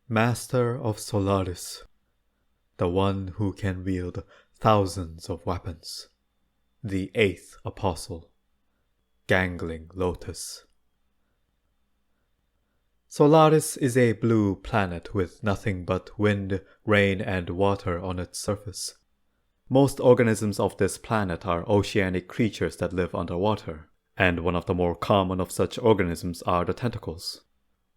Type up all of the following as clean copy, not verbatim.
Master of Solaris, the one who can wield thousands of weapons, the eighth apostle, Gangling Lotus. Solaris is a blue planet with nothing but wind, rain, and water on its surface. Most organisms of this planet are oceanic creatures that live underwater, and one of the more common of such organisms are the tentacles.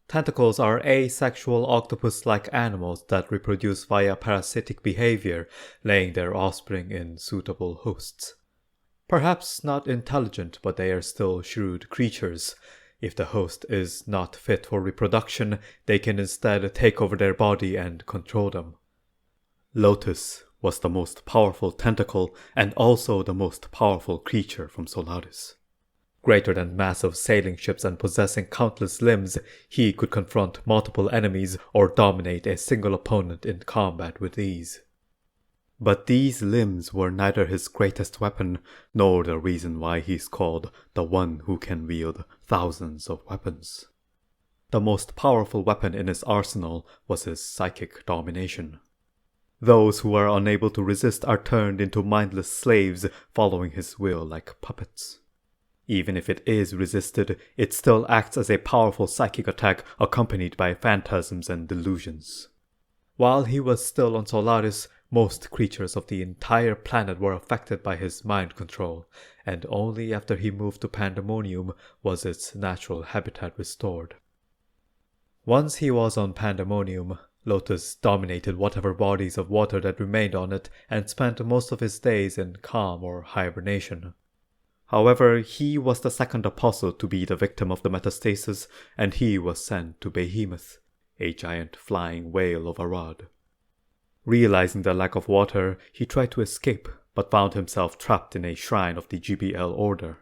Tentacles are asexual octopus-like animals that reproduce via parasitic behavior, laying their offspring in suitable hosts. Perhaps not intelligent, but they are still shrewd creatures. If the host is not fit for reproduction, they can instead take over their body and control them. Lotus was the most powerful tentacle and also the most powerful creature from Solaris. Greater than massive sailing ships and possessing countless limbs, he could confront multiple enemies or dominate a single opponent in combat with ease. But these limbs were neither his greatest weapon, nor the reason why he is called the one who can wield thousands of weapons. The most powerful weapon in his arsenal was his psychic domination. Those who are unable to resist are turned into mindless slaves, following his will like puppets. Even if it is resisted, it still acts as a powerful psychic attack accompanied by phantasms and delusions. While he was still on Solaris, most creatures of the entire planet were affected by his mind control, and only after he moved to Pandemonium was its natural habitat restored. Once he was on Pandemonium, Lotus dominated whatever bodies of water that remained on it and spent most of his days in calm or hibernation. However, he was the second apostle to be the victim of the metastasis, and he was sent to Behemoth, a giant flying whale of Arad. Realizing the lack of water, he tried to escape, but found himself trapped in a shrine of the GBL order.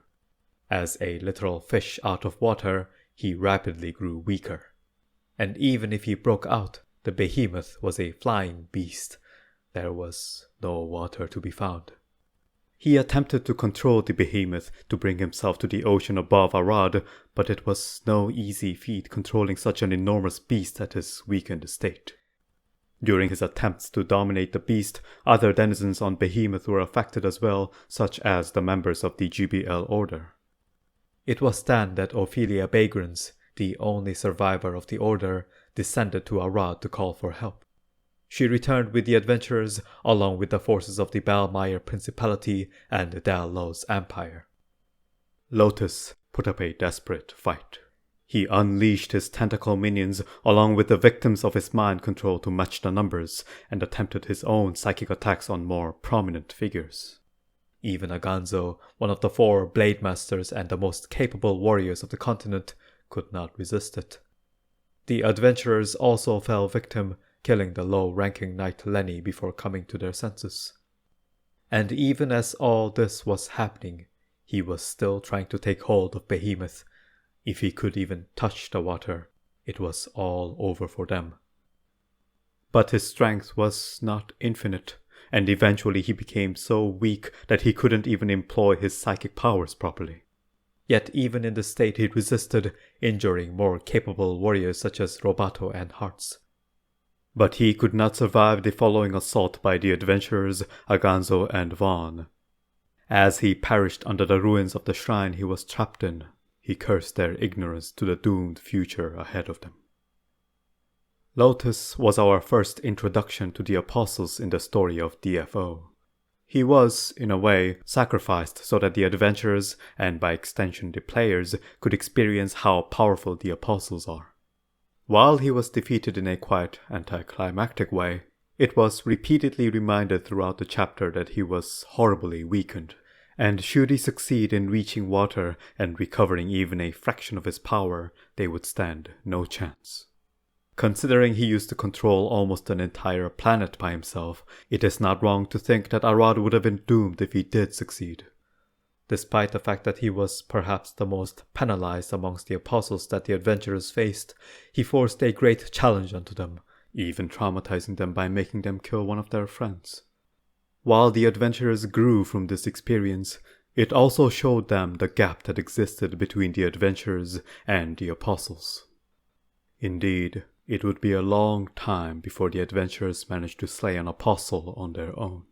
As a literal fish out of water, he rapidly grew weaker. And even if he broke out, the Behemoth was a flying beast. There was no water to be found. He attempted to control the Behemoth to bring himself to the ocean above Arad, but it was no easy feat controlling such an enormous beast at his weakened state. During his attempts to dominate the beast, other denizens on Behemoth were affected as well, such as the members of the GBL order. It was then that Ophelia Bagrans, the only survivor of the order, descended to Arad to call for help. She returned with the adventurers, along with the forces of the Balmire Principality and Dallos Empire. Lotus put up a desperate fight. He unleashed his tentacle minions along with the victims of his mind control to match the numbers, and attempted his own psychic attacks on more prominent figures. Even Aganzo, one of the 4 Blade Masters and the most capable warriors of the continent, could not resist it. The adventurers also fell victim, killing the low-ranking knight Lenny before coming to their senses. And even as all this was happening, he was still trying to take hold of Behemoth. If he could even touch the water, it was all over for them. But his strength was not infinite, and eventually he became so weak that he couldn't even employ his psychic powers properly. Yet even in the state he resisted, injuring more capable warriors such as Robato and Hearts. But he could not survive the following assault by the adventurers Aganzo and Vaughn. As he perished under the ruins of the shrine he was trapped in, he cursed their ignorance to the doomed future ahead of them. Lotus was our first introduction to the apostles in the story of DFO. He was, in a way, sacrificed so that the adventurers, and by extension the players, could experience how powerful the apostles are. While he was defeated in a quite anticlimactic way, it was repeatedly reminded throughout the chapter that he was horribly weakened, and should he succeed in reaching water and recovering even a fraction of his power, they would stand no chance. Considering he used to control almost an entire planet by himself, it is not wrong to think that Arad would have been doomed if he did succeed. Despite the fact that he was perhaps the most penalized amongst the apostles that the adventurers faced, he forced a great challenge onto them, even traumatizing them by making them kill one of their friends. While the adventurers grew from this experience, it also showed them the gap that existed between the adventurers and the apostles. Indeed, It would be a long time before the adventurers managed to slay an apostle on their own.